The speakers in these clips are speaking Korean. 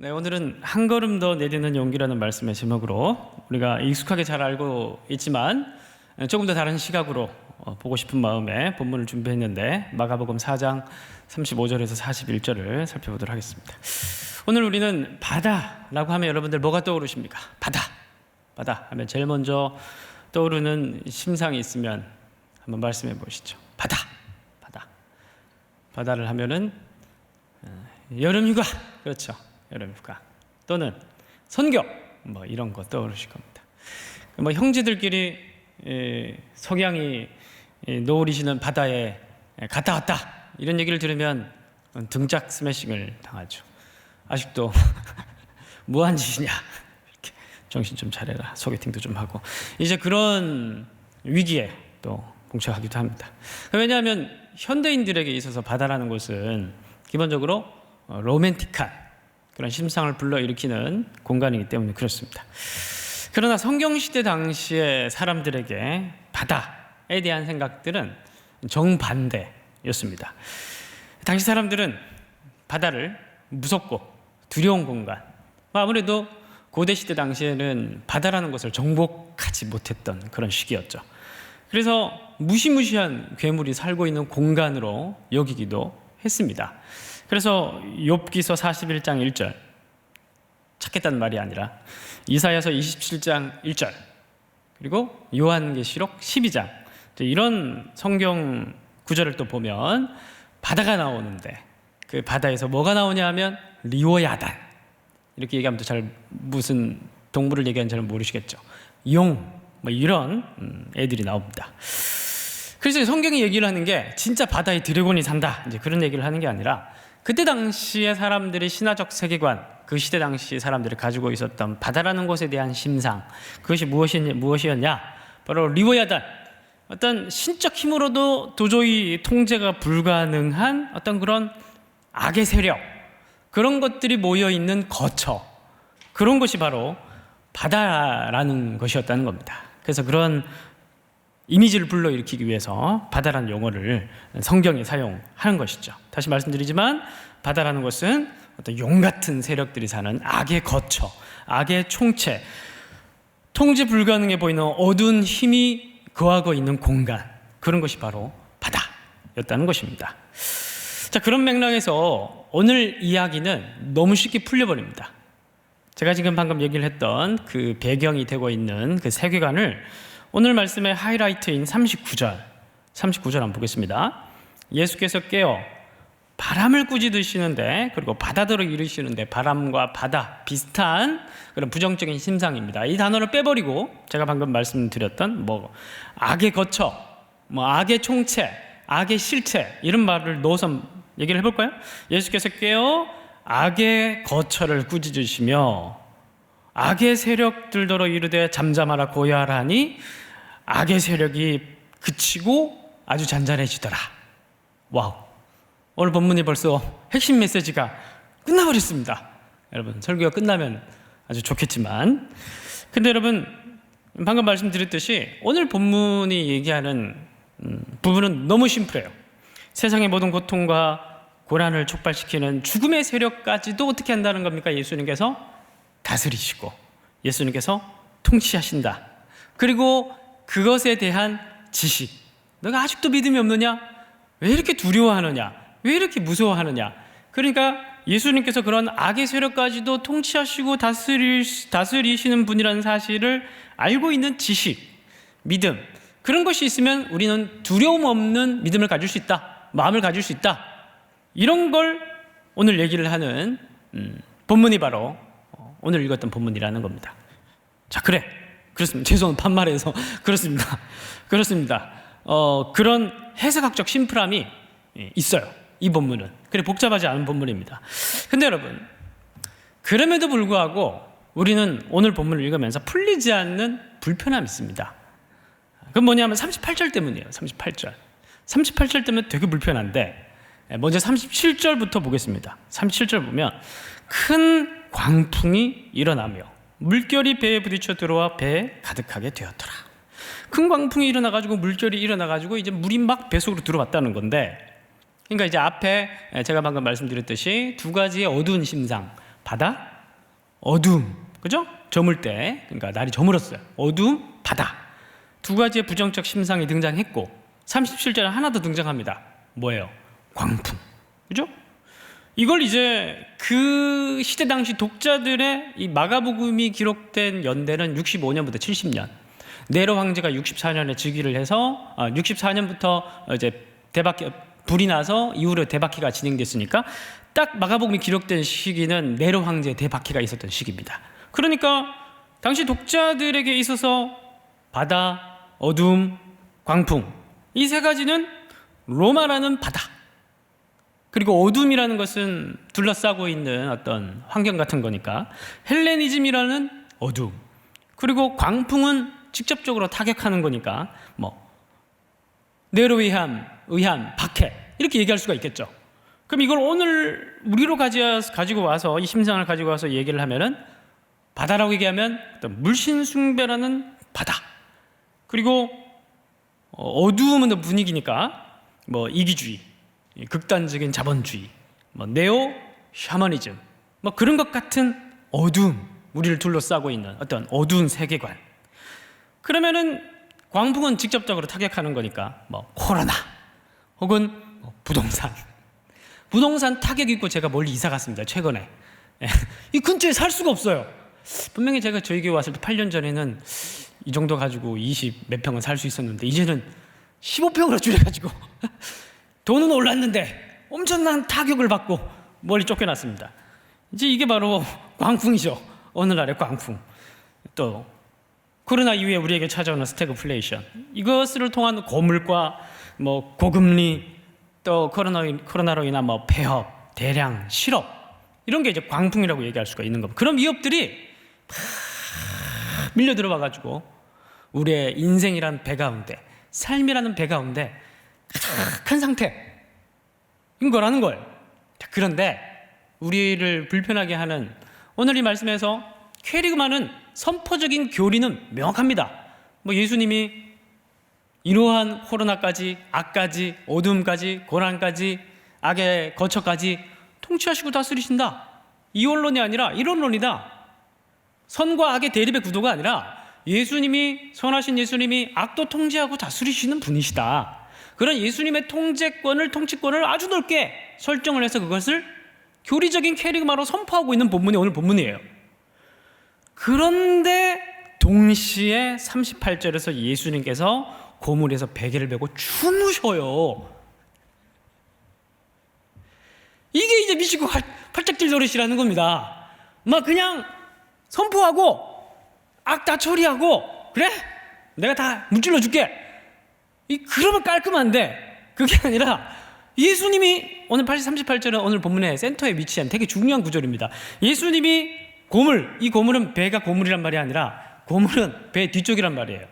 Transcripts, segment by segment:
네, 오늘은 한 걸음 더 내딛는 용기라는 말씀의 제목으로 우리가 익숙하게 잘 알고 있지만 조금 더 다른 시각으로 보고 싶은 마음에 본문을 준비했는데 마가복음 4장 35절에서 41절을 살펴보도록 하겠습니다. 오늘 우리는 바다라고 하면 여러분들 뭐가 떠오르십니까? 바다 하면 제일 먼저 떠오르는 심상이 있으면 한번 말씀해 보시죠. 바다를 하면은 여름휴가, 그렇죠. 여름휴가 또는 선교 뭐 이런 거 떠오르실 겁니다. 뭐 형제들끼리 석양이 노을이시는 바다에 갔다 왔다 이런 얘기를 들으면 등짝 스매싱을 당하죠. 아직도 뭐한 짓이냐, 이렇게 정신 좀 차려라, 소개팅도 좀 하고 이제 그런 위기에 또 봉착하기도 합니다. 왜냐하면 현대인들에게 있어서 바다라는 곳은 기본적으로 로맨틱한 그런 심상을 불러일으키는 공간이기 때문에 그렇습니다. 그러나 성경시대 당시의 사람들에게 바다에 대한 생각들은 정반대였습니다. 당시 사람들은 바다를 무섭고 두려운 공간, 아무래도 고대시대 당시에는 바다라는 것을 정복하지 못했던 그런 시기였죠. 그래서 무시무시한 괴물이 살고 있는 공간으로 여기기도 했습니다. 그래서 욥기서 41장 1절, 찾겠다는 말이 아니라 이사야서 27장 1절, 그리고 요한계시록 12장, 이런 성경 구절을 또 보면 바다가 나오는데 그 바다에서 뭐가 나오냐 하면 리오야단, 이렇게 얘기하면 또 잘 무슨 동물을 얘기하는지 잘 모르시겠죠. 용, 뭐 이런 애들이 나옵니다. 그래서 성경이 얘기를 하는 게 진짜 바다에 드래곤이 산다, 이제 그런 얘기를 하는 게 아니라 그때 당시의 사람들의 신화적 세계관, 그 시대 당시 사람들이 가지고 있었던 바다라는 곳에 대한 심상, 그것이 무엇이었냐? 바로 리오야단, 어떤 신적 힘으로도 도저히 통제가 불가능한 어떤 그런 악의 세력, 그런 것들이 모여있는 거처, 그런 것이 바로 바다라는 것이었다는 겁니다. 그래서 그런 이미지를 불러일으키기 위해서 바다라는 용어를 성경에 사용하는 것이죠. 다시 말씀드리지만 바다라는 것은 어떤 용 같은 세력들이 사는 악의 거처, 악의 총체, 통제 불가능해 보이는 어두운 힘이 거하고 있는 공간, 그런 것이 바로 바다였다는 것입니다. 자, 그런 맥락에서 오늘 이야기는 너무 쉽게 풀려버립니다. 제가 지금 방금 얘기를 했던 그 배경이 되고 있는 그 세계관을 오늘 말씀의 하이라이트인 39절 한번 보겠습니다. 예수께서 깨어 바람을 꾸짖으시는데, 그리고 바다더러 이르시는데, 바람과 바다 비슷한 그런 부정적인 심상입니다. 이 단어를 빼버리고 제가 방금 말씀드렸던 악의 거처, 악의 총체, 악의 실체, 이런 말을 넣어서 얘기를 해볼까요? 예수께서 깨어 악의 거처를 꾸짖으시며 악의 세력들더러 이르되 잠잠하라 고요하라 하니 악의 세력이 그치고 아주 잔잔해지더라. 와우, 오늘 본문이 벌써 핵심 메시지가 끝나버렸습니다. 여러분, 설교가 끝나면 아주 좋겠지만, 근데 여러분, 방금 말씀드렸듯이 오늘 본문이 얘기하는 부분은 너무 심플해요. 세상의 모든 고통과 고난을 촉발시키는 죽음의 세력까지도 어떻게 한다는 겁니까? 예수님께서 다스리시고 예수님께서 통치하신다. 그리고 그것에 대한 지식, 너가 아직도 믿음이 없느냐? 왜 이렇게 두려워하느냐? 왜 이렇게 무서워하느냐? 그러니까 예수님께서 그런 악의 세력까지도 통치하시고 다스리시는 분이라는 사실을 알고 있는 지식, 믿음, 그런 것이 있으면 우리는 두려움 없는 믿음을 가질 수 있다, 마음을 가질 수 있다, 이런 걸 오늘 얘기를 하는 본문이 바로 오늘 읽었던 본문이라는 겁니다. 자, 그렇습니다. 죄송합니다. 반말해서 그렇습니다. 그런 해석학적 심플함이 있어요, 이 본문은. 그래, 복잡하지 않은 본문입니다. 근데 여러분, 그럼에도 불구하고 우리는 오늘 본문을 읽으면서 풀리지 않는 불편함이 있습니다. 그건 뭐냐면 38절 때문이에요. 38절 때문에 되게 불편한데, 먼저 37절부터 보겠습니다. 37절 보면 큰 광풍이 일어나며 물결이 배에 부딪혀 들어와 배에 가득하게 되었더라. 큰 광풍이 일어나가지고 물결이 일어나가지고 이제 물이 막 배 속으로 들어왔다는 건데, 그러니까 이제 앞에 제가 방금 말씀드렸듯이 두 가지의 어두운 심상, 바다 어둠, 그죠? 저물 때, 그러니까 날이 저물었어요. 어둠, 바다. 두 가지의 부정적 심상이 등장했고 37절에 하나 더 등장합니다. 뭐예요? 광풍. 그죠? 이걸 이제 그 시대 당시 독자들의 이 마가복음이 기록된 연대는 65년부터 70년. 네로 황제가 64년에 즉위를 해서 64년부터 이제 대박기 불이 나서 이후로 대박기가 진행됐으니까 딱 마가복음이 기록된 시기는 네로 황제의 대박기가 있었던 시기입니다. 그러니까 당시 독자들에게 있어서 바다, 어둠, 광풍 이 세 가지는 로마라는 바다 그리고 어둠이라는 것은 둘러싸고 있는 어떤 환경 같은 거니까 헬레니즘이라는 어둠 그리고 광풍은 직접적으로 타격하는 거니까 뭐 네로의함, 의함, 박해 이렇게 얘기할 수가 있겠죠. 그럼 이걸 오늘 우리로 가지고 와서 이 심상을 가지고 와서 얘기를 하면은 바다라고 얘기하면 어떤 물신숭배라는 바다 그리고 어두움은 분위기니까 뭐 이기주의, 극단적인 자본주의, 뭐 네오 샤머니즘 뭐 그런 것 같은 어두움 우리를 둘러싸고 있는 어떤 어두운 세계관. 그러면은 광풍은 직접적으로 타격하는 거니까 뭐 코로나 혹은 부동산 타격 입고 제가 멀리 이사 갔습니다. 최근에 이 근처에 살 수가 없어요. 분명히 제가 저희 교회 왔을 때 8년 전에는 이 정도 가지고 20 몇 평은 살 수 있었는데 이제는 15평으로 줄여가지고 돈은 올랐는데 엄청난 타격을 받고 멀리 쫓겨났습니다. 이제 이게 바로 광풍이죠. 오늘날의 광풍. 또 코로나 이후에 우리에게 찾아오는 스태그플레이션 이것을 통한 고물가, 뭐 고금리, 또 코로나로 인한 뭐 폐업, 대량 실업 이런 게 이제 광풍이라고 얘기할 수가 있는 겁니다. 그럼 이업들이 막 밀려 들어와가지고 우리의 인생이라는 배 가운데, 삶이라는 배 가운데 가득한 상태인 거라는 거예요. 그런데 우리를 불편하게 하는 오늘 이 말씀에서 퀘리그마는 선포적인 교리는 명확합니다. 뭐 예수님이 이러한 코로나까지, 악까지, 어둠까지, 고난까지, 악의 거처까지 통치하시고 다스리신다. 이 원론이 아니라 이론론이다. 선과 악의 대립의 구도가 아니라 예수님이, 선하신 예수님이 악도 통제하고 다스리시는 분이시다. 그런 예수님의 통치권을 아주 넓게 설정을 해서 그것을 교리적인 캐리그마로 선포하고 있는 본문이 오늘 본문이에요. 그런데 동시에 38절에서 예수님께서 고물에서 베개를 베고 주무셔요. 이게 이제 미치고 팔짝질 노릇이라는 겁니다. 막 그냥 선포하고 악 다 처리하고 그래? 내가 다 무찔러 줄게. 그러면 깔끔한데 그게 아니라 예수님이 오늘 38절은 오늘 본문의 센터에 위치한 되게 중요한 구절입니다. 예수님이 고물, 이 고물은 배가 고물이란 말이 아니라 고물은 배 뒤쪽이란 말이에요.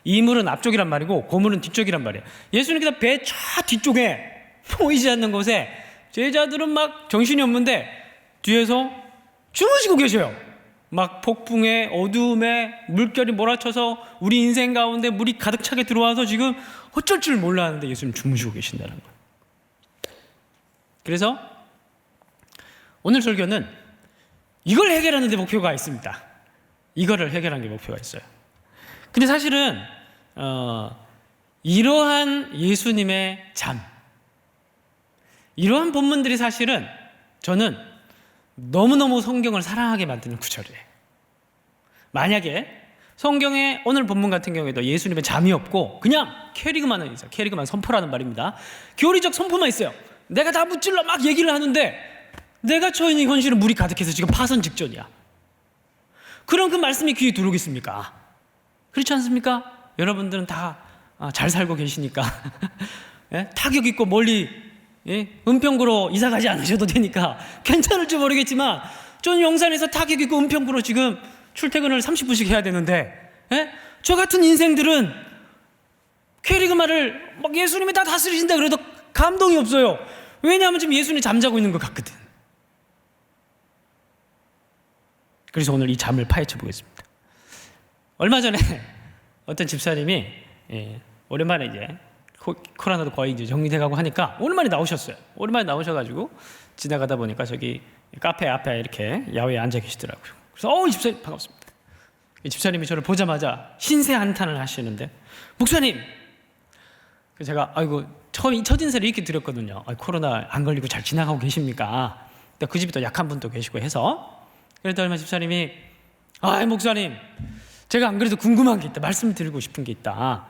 이물은 앞쪽이란 말이고 고물은 뒤쪽이란 말이에요. 예수님께서 배 차 뒤쪽에 보이지 않는 곳에 제자들은 막 정신이 없는데 뒤에서 주무시고 계셔요. 막 폭풍에 어두움에 물결이 몰아쳐서 우리 인생 가운데 물이 가득 차게 들어와서 지금 어쩔 줄 몰라 하는데 예수님 주무시고 계신다는 거예요. 그래서 오늘 설교는 이걸 해결하는 데 목표가 있습니다. 이거를 해결하는 게 목표가 있어요. 근데 사실은 이러한 예수님의 잠, 이러한 본문들이 사실은 저는 너무너무 성경을 사랑하게 만드는 구절이에요. 만약에 성경에 오늘 본문 같은 경우에도 예수님의 잠이 없고 그냥 캐리그만은 있어요. 캐리그만 선포라는 말입니다. 교리적 선포만 있어요. 내가 다 무찔러 막 얘기를 하는데 내가 처해 있는 현실은 물이 가득해서 지금 파선 직전이야. 그럼 그 말씀이 귀에 들어오겠습니까? 그렇지 않습니까? 여러분들은 다 잘 살고 계시니까 예? 타격 있고 멀리 은평구로 이사 가지 않으셔도 되니까 괜찮을지 모르겠지만 전 용산에서 타격 있고 은평구로 지금 출퇴근을 30분씩 해야 되는데 저 같은 인생들은 캐리그마를 막 예수님이 다 다스리신다 그래도 감동이 없어요. 왜냐하면 지금 예수님이 잠자고 있는 것 같거든. 그래서 오늘 이 잠을 파헤쳐 보겠습니다. 얼마 전에 어떤 집사님이 오랜만에 이제 코로나도 거의 이제 정리돼가고 하니까 오랜만에 나오셨어요. 오랜만에 나오셔가지고 지나가다 보니까 저기 카페 앞에 이렇게 야외에 앉아 계시더라고요. 그래서 집사님 반갑습니다. 이 집사님이 저를 보자마자 신세 한탄을 하시는데, 목사님, 제가 첫 인사를 이렇게 드렸거든요. 코로나 안 걸리고 잘 지나가고 계십니까? 그 집이 또 약한 분도 계시고 해서, 그랬더니 집사님이 목사님, 제가 안 그래도 궁금한 게 있다, 말씀드리고 싶은 게 있다.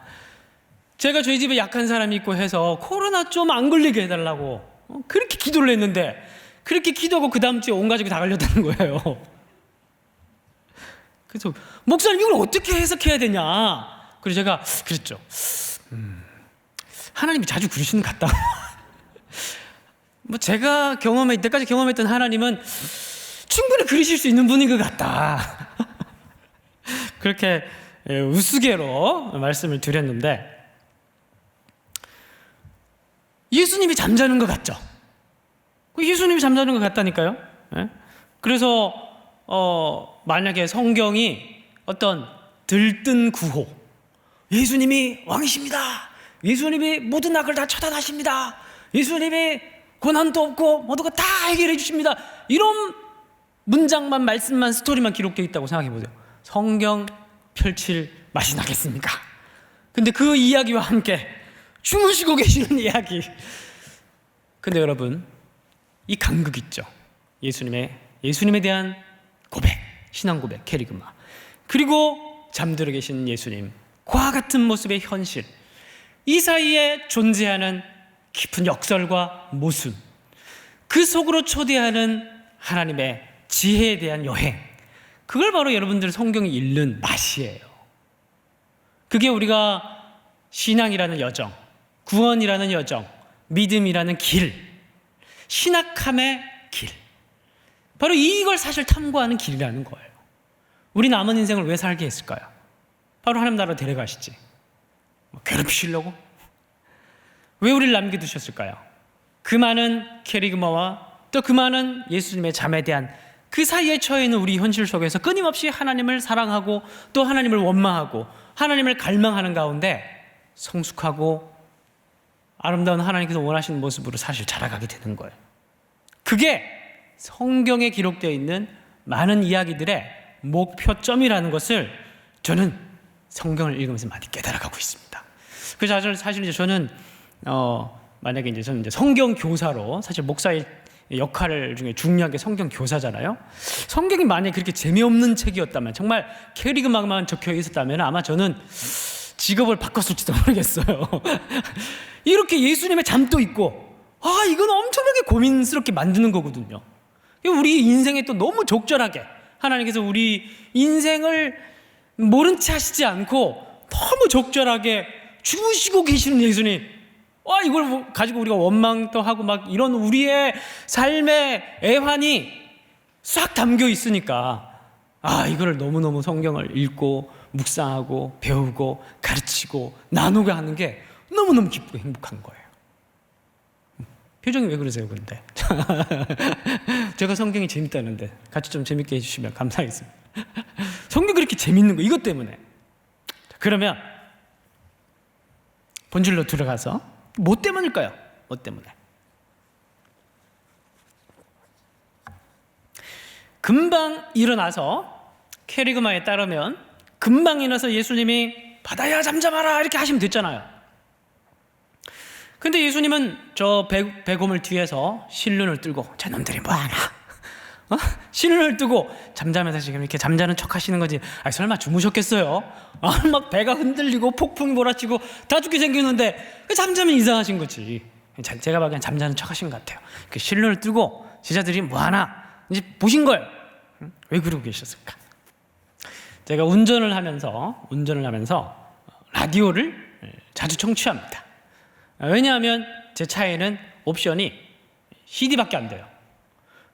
제가 저희 집에 약한 사람이 있고 해서 코로나 좀 안 걸리게 해달라고 그렇게 기도를 했는데, 그렇게 기도하고 그 다음 주에 온 가족이 다 걸렸다는 거예요. 그래서 목사님, 이걸 어떻게 해석해야 되냐? 그래서 제가 그랬죠. 하나님이 자주 그러시는 것 같다. 제가 이때까지 경험했던 하나님은 충분히 그러실 수 있는 분인 것 같다. 그렇게 우스개로 말씀을 드렸는데, 예수님이 잠자는 것 같죠? 예수님이 잠자는 것 같다니까요. 그래서 만약에 성경이 어떤 들뜬 구호, 예수님이 왕이십니다, 예수님이 모든 악을 다 처단하십니다, 예수님이 고난도 없고 모든 거 다 해결해 주십니다, 이런 문장만, 말씀만, 스토리만 기록되어 있다고 생각해 보세요. 성경 펼칠 맛이 나겠습니까? 근데 그 이야기와 함께 주무시고 계시는 이야기. 근데 여러분, 이 간극 있죠. 예수님에 대한 고백, 신앙 고백, 캐리그마, 그리고 잠들어 계신 예수님, 과 같은 모습의 현실, 이 사이에 존재하는 깊은 역설과 모순, 그 속으로 초대하는 하나님의 지혜에 대한 여행, 그걸 바로 여러분들 성경이 읽는 맛이에요. 그게 우리가 신앙이라는 여정, 구원이라는 여정, 믿음이라는 길, 신학함의 길, 바로 이걸 사실 탐구하는 길이라는 거예요. 우리 남은 인생을 왜 살게 했을까요? 바로 하나님 나라로 데려가시지. 괴롭히시려고? 왜 우리를 남겨두셨을까요? 그 많은 캐리그마와 또 그 많은 예수님의 잠에 대한 그 사이에 처해 있는 우리 현실 속에서 끊임없이 하나님을 사랑하고 또 하나님을 원망하고 하나님을 갈망하는 가운데 성숙하고 아름다운 하나님께서 원하시는 모습으로 사실 자라가게 되는 거예요. 그게 성경에 기록되어 있는 많은 이야기들의 목표점이라는 것을 저는 성경을 읽으면서 많이 깨달아가고 있습니다. 그래서 사실 이제 저는 만약에 저는 성경 교사로, 사실 목사의 역할 중에 중요한 게 성경 교사잖아요. 성경이 만약에 그렇게 재미없는 책이었다면, 정말 캐리그마만 적혀 있었다면 아마 저는 직업을 바꿨을지도 모르겠어요. 이렇게 예수님의 잠도 있고, 이건 엄청나게 고민스럽게 만드는 거거든요. 우리 인생에 또 너무 적절하게 하나님께서 우리 인생을 모른 채 하시지 않고 너무 적절하게 주시고 계시는 예수님, 이걸 가지고 우리가 원망도 하고 막 이런 우리의 삶의 애환이 싹 담겨 있으니까 이거를 너무너무 성경을 읽고 묵상하고 배우고 가르치고 나누고 하는 게 너무너무 기쁘고 행복한 거예요. 표정이 왜 그러세요, 근데? 제가 성경이 재밌다는데 같이 좀 재밌게 해주시면 감사하겠습니다. 성경이 그렇게 재밌는 거 이것 때문에. 그러면 본질로 들어가서 뭐 때문일까요? 뭐 때문에? 금방 일어나서, 캐리그마에 따르면 금방 일어나서 예수님이 바다야 잠잠하라 이렇게 하시면 됐잖아요. 근데 예수님은 저 배곰을 뒤에서 실눈을 뜨고, 저놈들이 뭐하나? 실눈을 뜨고 잠잠해서 지금 이렇게 잠자는 척 하시는 거지. 설마 주무셨겠어요? 막 배가 흔들리고 폭풍이 몰아치고 다 죽게 생겼는데 잠자면 이상하신 거지. 제가 봐기엔 잠자는 척 하신 것 같아요. 그 실눈을 뜨고 제자들이 뭐하나? 이제 보신 거예요. 왜 그러고 계셨을까? 제가 운전을 하면서 라디오를 자주 청취합니다. 왜냐하면 제 차에는 옵션이 CD밖에 안 돼요.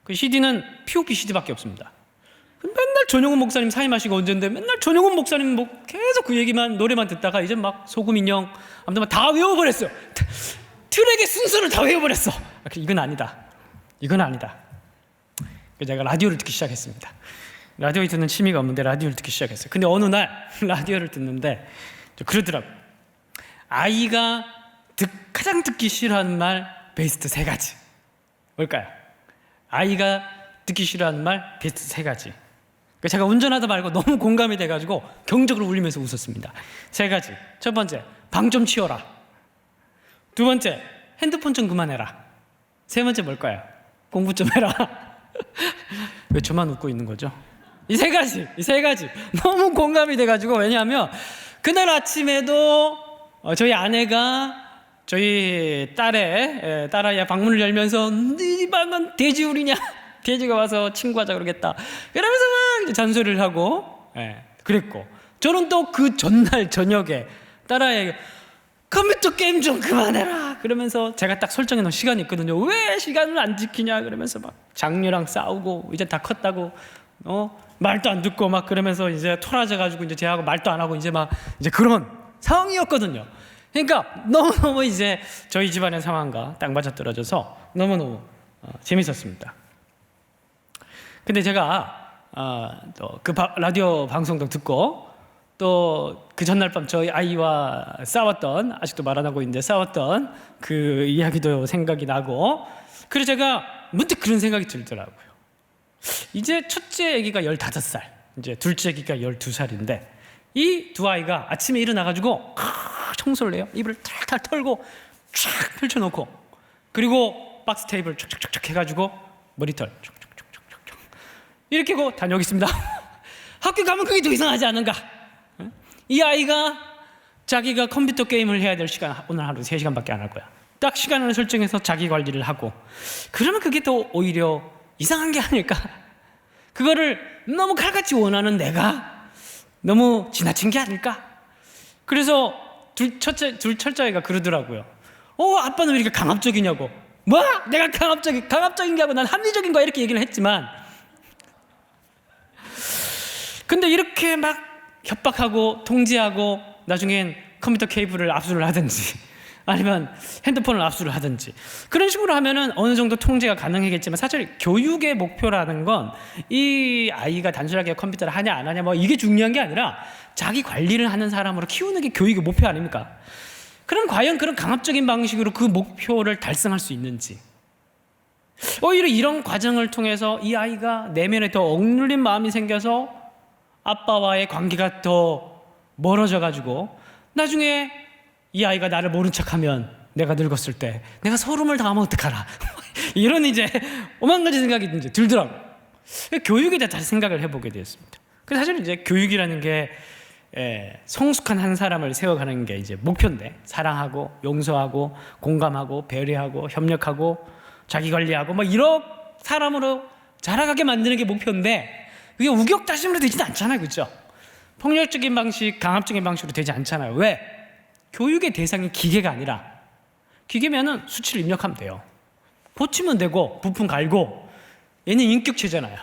그 CD는 POP CD밖에 없습니다. 맨날 전용훈 목사님 사임하시고 언젠데 맨날 전용훈 목사님 계속 그 얘기만, 노래만 듣다가 이제 막 소금 인형 아무튼 다 외워버렸어요. 트랙의 순서를 다 외워버렸어. 이건 아니다. 그래서 제가 라디오를 듣기 시작했습니다. 라디오에 듣는 취미가 없는데 라디오를 듣기 시작했어요. 근데 어느 날 라디오를 듣는데 그러더라고요. 아이가 가장 듣기 싫어하는 말 베스트 3가지. 뭘까요? 아이가 듣기 싫어하는 말 베스트 3가지. 제가 운전하다 말고 너무 공감이 돼가지고 경적으로 울리면서 웃었습니다. 세 가지. 첫 번째, 방 좀 치워라. 두 번째, 핸드폰 좀 그만해라. 세 번째 뭘까요? 공부 좀 해라. 왜 저만 웃고 있는 거죠? 이 세 가지 너무 공감이 돼가지고. 왜냐하면 그날 아침에도 저희 아내가 저희 딸아이의 방문을 열면서 네 방은 돼지우리냐, 돼지가 와서 친구하자 그러겠다 이러면서 막 이제 잔소리를 하고, 그랬고, 저는 또 그 전날 저녁에 딸아이에게 컴퓨터 게임 좀 그만해라 그러면서, 제가 딱 설정해 놓은 시간이 있거든요. 왜 시간을 안 지키냐 그러면서 막 장녀랑 싸우고, 이제 다 컸다고 말도 안 듣고 막 그러면서 이제 토라져 가지고 이제 제하고 말도 안 하고 이제 막 이제 그런 상황이었거든요. 그러니까 너무너무 이제 저희 집안의 상황과 딱 맞아떨어져서 너무너무 재밌었습니다. 근데 제가 또 그 라디오 방송도 듣고, 또 그 전날 밤 저희 아이와 싸웠던, 아직도 말 안 하고 있는데 싸웠던 그 이야기도 생각이 나고, 그래서 제가 문득 그런 생각이 들더라고요. 이제 첫째 아기가 15살, 이제 둘째 아기가 12살인데 이 두 아이가 아침에 일어나가지고 청소를 해요. 이불을 탈탈 털고 쫙 펼쳐놓고, 그리고 박스 테이블 촉촉촉촉 해가지고 머리털 촉촉촉촉촉 이렇게 하고 다녀오겠습니다. 학교 가면 그게 더 이상하지 않은가? 이 아이가 자기가 컴퓨터 게임을 해야 될 시간, 오늘 하루 3시간밖에 안 할 거야. 딱 시간을 설정해서 자기 관리를 하고, 그러면 그게 더 오히려 이상한 게 아닐까? 그거를 너무 칼같이 원하는 내가 너무 지나친 게 아닐까? 그래서 첫째 아이가 그러더라고요. 아빠는 왜 이렇게 강압적이냐고. 뭐? 내가 강압적인 게 하고 난 합리적인 거야 이렇게 얘기를 했지만, 근데 이렇게 막 협박하고 통제하고 나중엔 컴퓨터 케이블을 압수를 하든지 아니면 핸드폰을 압수를 하든지 그런 식으로 하면은 어느 정도 통제가 가능하겠지만, 사실 교육의 목표라는 건 이 아이가 단순하게 컴퓨터를 하냐 안 하냐 뭐 이게 중요한 게 아니라 자기 관리를 하는 사람으로 키우는 게 교육의 목표 아닙니까? 그럼 과연 그런 강압적인 방식으로 그 목표를 달성할 수 있는지, 오히려 이런 과정을 통해서 이 아이가 내면에 더 억눌린 마음이 생겨서 아빠와의 관계가 더 멀어져 가지고 나중에 이 아이가 나를 모른 척하면 내가 늙었을 때 내가 소름을 당하면 어떡하나 이런 이제 오만 가지 생각이 이제 들더라고요. 교육에 대해 다시 생각을 해보게 되었습니다. 그래서 사실 이제 교육이라는 게 성숙한 한 사람을 세워가는 게 이제 목표인데, 사랑하고 용서하고 공감하고 배려하고 협력하고 자기 관리하고 뭐 이런 사람으로 자라가게 만드는 게 목표인데, 그게 우격다짐으로 되지는 않잖아요, 그렇죠? 폭력적인 방식, 강압적인 방식으로 되지 않잖아요. 왜? 교육의 대상이 기계가 아니라, 기계면은 수치를 입력하면 돼요. 고치면 되고 부품 갈고. 얘는 인격체잖아요.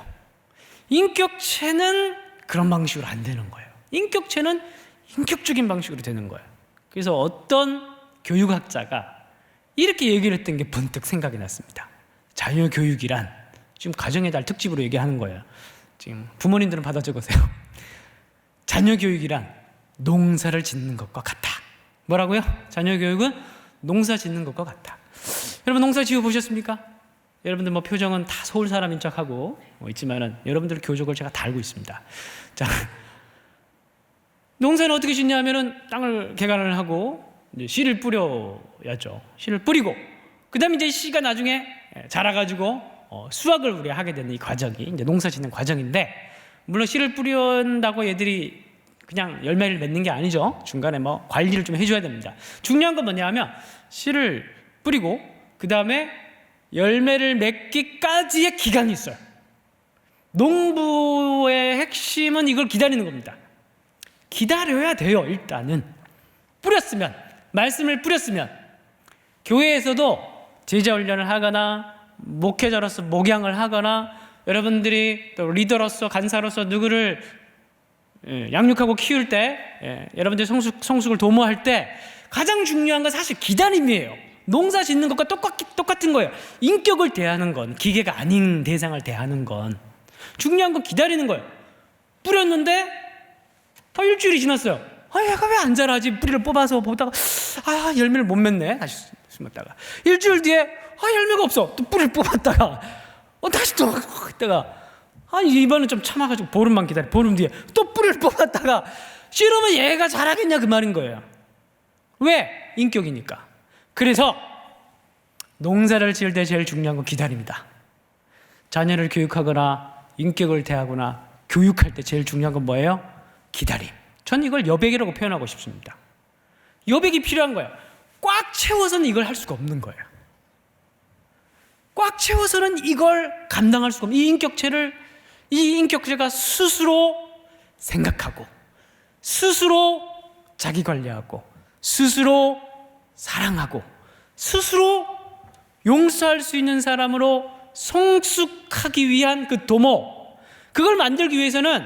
인격체는 그런 방식으로 안 되는 거예요. 인격체는 인격적인 방식으로 되는 거예요. 그래서 어떤 교육학자가 이렇게 얘기를 했던 게 번뜩 생각이 났습니다. 자녀교육이란, 지금 가정의 달 특집으로 얘기하는 거예요. 지금 부모님들은 받아 적으세요. 자녀교육이란 농사를 짓는 것과 같다. 뭐라고요? 자녀교육은 농사 짓는 것과 같다. 여러분 농사 지어 보셨습니까? 여러분들 뭐 표정은 다 서울 사람인 척하고 있지만은 여러분들 교족을 제가 다 알고 있습니다. 자, 농사는 어떻게 짓냐 하면은 땅을 개간을 하고 이제 씨를 뿌려야죠. 씨를 뿌리고 그다음에 이제 씨가 나중에 자라가지고 수확을 우리가 하게 되는 이 과정이 이제 농사 짓는 과정인데, 물론 씨를 뿌린다고 얘들이 그냥 열매를 맺는 게 아니죠. 중간에 뭐 관리를 좀 해줘야 됩니다. 중요한 건 뭐냐 하면 씨를 뿌리고 그 다음에 열매를 맺기까지의 기간이 있어요. 농부의 핵심은 이걸 기다리는 겁니다. 기다려야 돼요. 일단은 뿌렸으면, 말씀을 뿌렸으면, 교회에서도 제자 훈련을 하거나 목회자로서 목양을 하거나 여러분들이 또 리더로서 간사로서 누구를 양육하고 키울 때, 여러분들이 성숙을 도모할 때 가장 중요한 건 사실 기다림이에요. 농사 짓는 것과 똑같은 거예요. 인격을 대하는 건, 기계가 아닌 대상을 대하는 건, 중요한 건 기다리는 거예요. 뿌렸는데 일주일이 지났어요. 얘가 왜 안 자라지? 뿌리를 뽑아서 보다가 열매를 못 맺네. 다시 심었다가 일주일 뒤에 열매가 없어. 또 뿌리를 뽑았다가 다시 또 있다가 아니 이번엔 좀 참아가지고 보름만 기다려. 보름 뒤에 또 뿌리를 뽑았다가 씨르면 얘가 잘하겠냐 그 말인 거예요. 왜? 인격이니까. 그래서 농사를 지을 때 제일 중요한 건 기다림이다. 자녀를 교육하거나 인격을 대하거나 교육할 때 제일 중요한 건 뭐예요? 기다림. 전 이걸 여백이라고 표현하고 싶습니다. 여백이 필요한 거예요. 꽉 채워서는 이걸 할 수가 없는 거예요. 꽉 채워서는 이걸 감당할 수가 없는, 이 인격체가 스스로 생각하고 스스로 자기 관리하고 스스로 사랑하고 스스로 용서할 수 있는 사람으로 성숙하기 위한 그 도모, 그걸 만들기 위해서는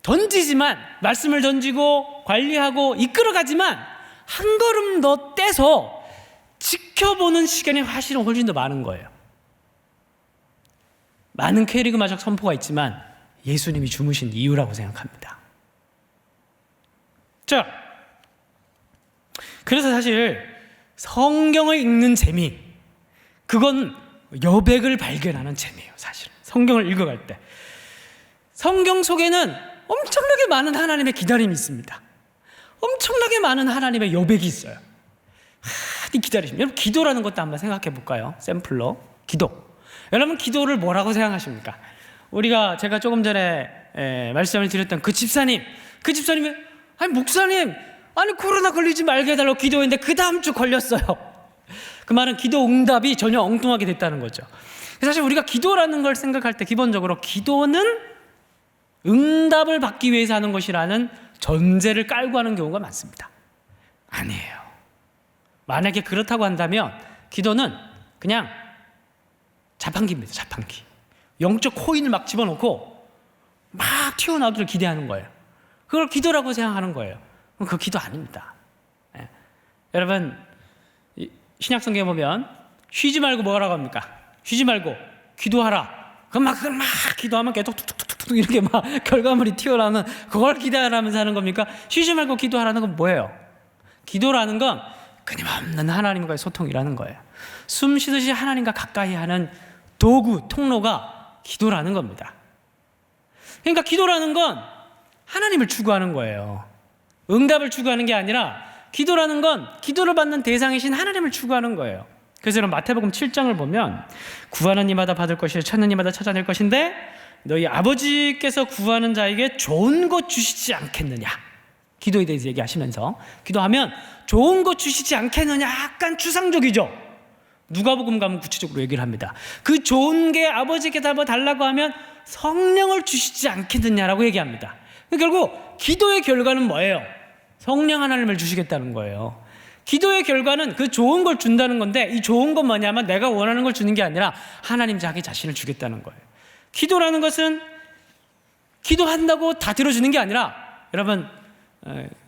던지지만, 말씀을 던지고 관리하고 이끌어가지만 한 걸음 더 떼서 지켜보는 시간이 훨씬 더 많은 거예요. 많은 캐리그마적 선포가 있지만 예수님이 주무신 이유라고 생각합니다. 자, 그래서 사실 성경을 읽는 재미, 그건 여백을 발견하는 재미예요. 사실 성경을 읽어갈 때 성경 속에는 엄청나게 많은 하나님의 기다림이 있습니다. 엄청나게 많은 하나님의 여백이 있어요. 이 기다리십니다. 여러분, 기도라는 것도 한번 생각해 볼까요? 샘플로 기도. 여러분, 기도를 뭐라고 생각하십니까? 제가 조금 전에 말씀을 드렸던 그 집사님이 아니 목사님, 아니 코로나 걸리지 말게 해달라고 기도했는데 그 다음 주 걸렸어요. 그 말은 기도 응답이 전혀 엉뚱하게 됐다는 거죠. 사실 우리가 기도라는 걸 생각할 때 기본적으로 기도는 응답을 받기 위해서 하는 것이라는 전제를 깔고 하는 경우가 많습니다. 아니에요. 만약에 그렇다고 한다면 기도는 그냥 자판기입니다. 자판기. 영적 코인을 막 집어넣고 막 튀어나오기를 기대하는 거예요. 그걸 기도라고 생각하는 거예요. 그거 기도 아닙니다. 예. 여러분, 신약성경에 보면 쉬지 말고 뭐라고 합니까? 쉬지 말고 기도하라. 그럼 막 기도하면 계속 툭툭툭툭 이렇게 막 결과물이 튀어나오는, 그걸 기대하라면서 하는 겁니까? 쉬지 말고 기도하라는 건 뭐예요? 기도라는 건 끊임없는 하나님과의 소통이라는 거예요. 숨 쉬듯이 하나님과 가까이 하는 도구, 통로가 기도라는 겁니다. 그러니까 기도라는 건 하나님을 추구하는 거예요. 응답을 추구하는 게 아니라 기도라는 건 기도를 받는 대상이신 하나님을 추구하는 거예요. 그래서 여러분, 마태복음 7장을 보면 구하는 이마다 받을 것이요 찾는 이마다 찾아낼 것인데 너희 아버지께서 구하는 자에게 좋은 것 주시지 않겠느냐. 기도에 대해서 얘기하시면서 기도하면 좋은 것 주시지 않겠느냐. 약간 추상적이죠. 누가복음 가면 구체적으로 얘기를 합니다. 그 좋은 게 아버지께 뭐 달라고 하면 성령을 주시지 않겠느냐라고 얘기합니다. 결국 기도의 결과는 뭐예요? 성령 하나님을 주시겠다는 거예요. 기도의 결과는 그 좋은 걸 준다는 건데, 이 좋은 건 뭐냐면 내가 원하는 걸 주는 게 아니라 하나님 자기 자신을 주겠다는 거예요. 기도라는 것은 기도한다고 다 들어주는 게 아니라, 여러분,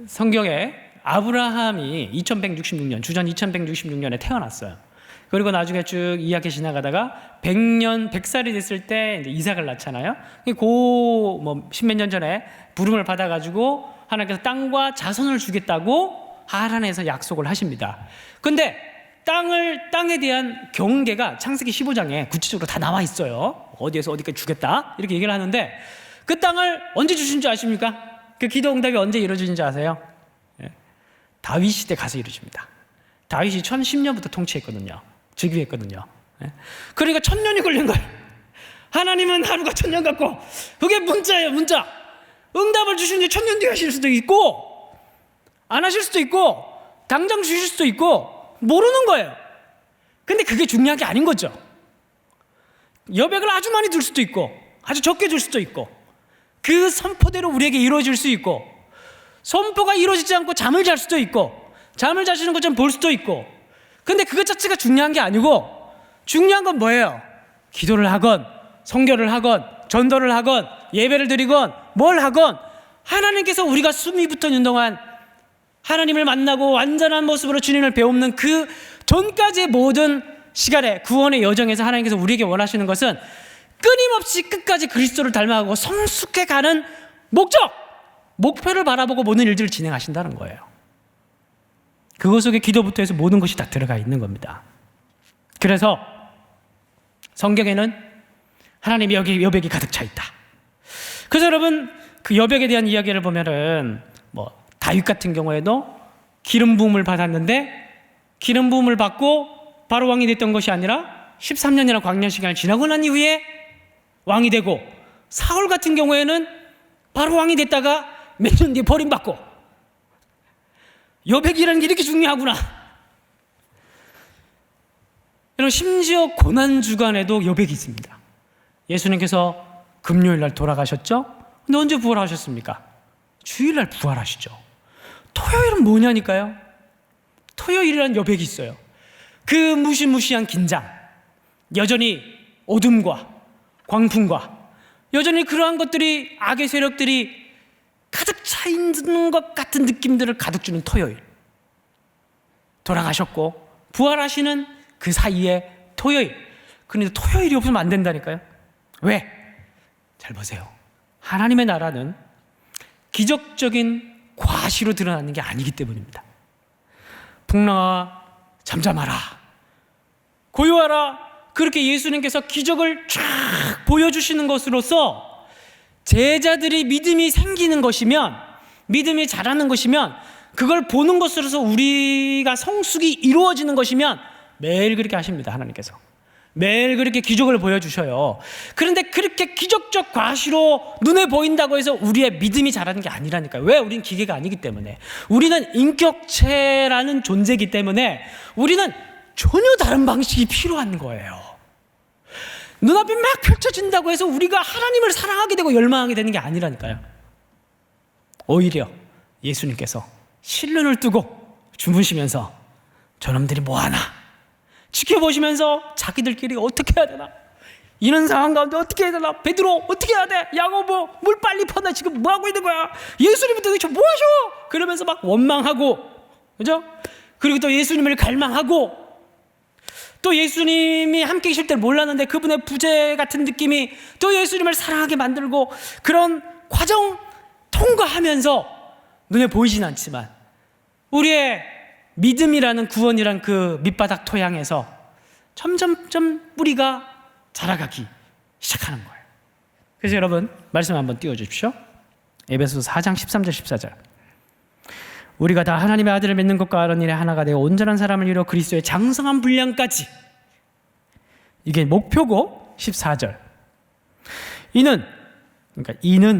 성경에 아브라함이 2166년, 주전 2166년에 태어났어요. 그리고 나중에 쭉 이야기 지나가다가 100살이 됐을 때 이제 이삭을 낳잖아요. 십몇 년 전에 부름을 받아가지고 하나님께서 땅과 자손을 주겠다고 하란에서 약속을 하십니다. 근데 땅에 대한 경계가 창세기 15장에 구체적으로 다 나와 있어요. 어디에서 어디까지 주겠다 이렇게 얘기를 하는데, 그 땅을 언제 주신 줄 아십니까? 그 기도 응답이 언제 이루어진 줄 아세요? 다윗 시대 가서 이루어집니다. 다윗이 1010년부터 통치했거든요. 즉위했거든요. 그러니까 1000년이 걸린 거예요. 하나님은 하루가 1000년 같고, 그게 문자예요. 문자. 응답을 주시는데 1000년 뒤에 하실 수도 있고 안 하실 수도 있고 당장 주실 수도 있고 모르는 거예요. 근데 그게 중요한 게 아닌 거죠. 여백을 아주 많이 줄 수도 있고 아주 적게 줄 수도 있고, 그 선포대로 우리에게 이루어질 수 있고, 선포가 이루어지지 않고 잠을 잘 수도 있고 잠을 자시는 것처럼 볼 수도 있고. 근데 그것 자체가 중요한 게 아니고, 중요한 건 뭐예요? 기도를 하건 성결을 하건 전도를 하건 예배를 드리건 뭘 하건 하나님께서 우리가 숨이 붙어있는 동안 하나님을 만나고 완전한 모습으로 주님을 배우는 그 전까지의 모든 시간에 구원의 여정에서 하나님께서 우리에게 원하시는 것은 끊임없이 끝까지 그리스도를 닮아가고 성숙해가는 목표를 바라보고 모든 일들을 진행하신다는 거예요. 그것 속에 기도부터 해서 모든 것이 다 들어가 있는 겁니다. 그래서 성경에는 하나님이 여기 여백이 가득 차 있다. 그래서 여러분 그 여백에 대한 이야기를 보면은 뭐 다윗 같은 경우에도 기름 부음을 받았는데 기름 부음을 받고 바로 왕이 됐던 것이 아니라 13년이나 광야 시간을 지나고 난 이후에 왕이 되고, 사울 같은 경우에는 바로 왕이 됐다가 몇 년 뒤에 버림받고. 여백이라는 게 이렇게 중요하구나. 여러분 심지어 고난주간에도 여백이 있습니다. 예수님께서 금요일날 돌아가셨죠? 근데 언제 부활하셨습니까? 주일날 부활하시죠. 토요일은 뭐냐니까요. 토요일이라는 여백이 있어요. 그 무시무시한 긴장, 여전히 어둠과 광풍과 여전히 그러한 것들이, 악의 세력들이 가득 차 있는 것 같은 느낌들을 가득 주는 토요일, 돌아가셨고 부활하시는 그 사이에 토요일. 그런데 토요일이 없으면 안 된다니까요. 왜? 잘 보세요. 하나님의 나라는 기적적인 과시로 드러나는 게 아니기 때문입니다. 풍랑아 잠잠하라, 고요하라, 그렇게 예수님께서 기적을 쫙 보여주시는 것으로서 제자들이 믿음이 생기는 것이면, 믿음이 자라는 것이면, 그걸 보는 것으로서 우리가 성숙이 이루어지는 것이면 매일 그렇게 하십니다. 하나님께서 매일 그렇게 기적을 보여주셔요. 그런데 그렇게 기적적 과시로 눈에 보인다고 해서 우리의 믿음이 자라는 게 아니라니까요. 왜? 우리는 기계가 아니기 때문에. 우리는 인격체라는 존재이기 때문에 우리는 전혀 다른 방식이 필요한 거예요. 눈앞이 막 펼쳐진다고 해서 우리가 하나님을 사랑하게 되고 열망하게 되는 게 아니라니까요. 오히려 예수님께서 실눈을 뜨고 주무시면서 저놈들이 뭐하나 지켜보시면서 자기들끼리 어떻게 해야 되나, 이런 상황 가운데 어떻게 해야 되나, 베드로 어떻게 해야 돼, 야고보 물 빨리 퍼나, 지금 뭐하고 있는 거야, 예수님은 도대체 뭐하셔, 그러면서 막 원망하고, 그죠? 그리고 또 예수님을 갈망하고, 또 예수님이 함께 계실 때 몰랐는데 그분의 부재 같은 느낌이 또 예수님을 사랑하게 만들고, 그런 과정 통과하면서 눈에 보이진 않지만 우리의 믿음이라는, 구원이란 그 밑바닥 토양에서 점점점 뿌리가 자라가기 시작하는 거예요. 그래서 여러분 말씀 한번 띄워주십시오. 에베소서 4장 13절 14절. 우리가 다 하나님의 아들을 믿는 것과 아는 일에 하나가 되어 온전한 사람을 이루어 그리스도의 장성한 분량까지, 이게 목표고, 14절. 이는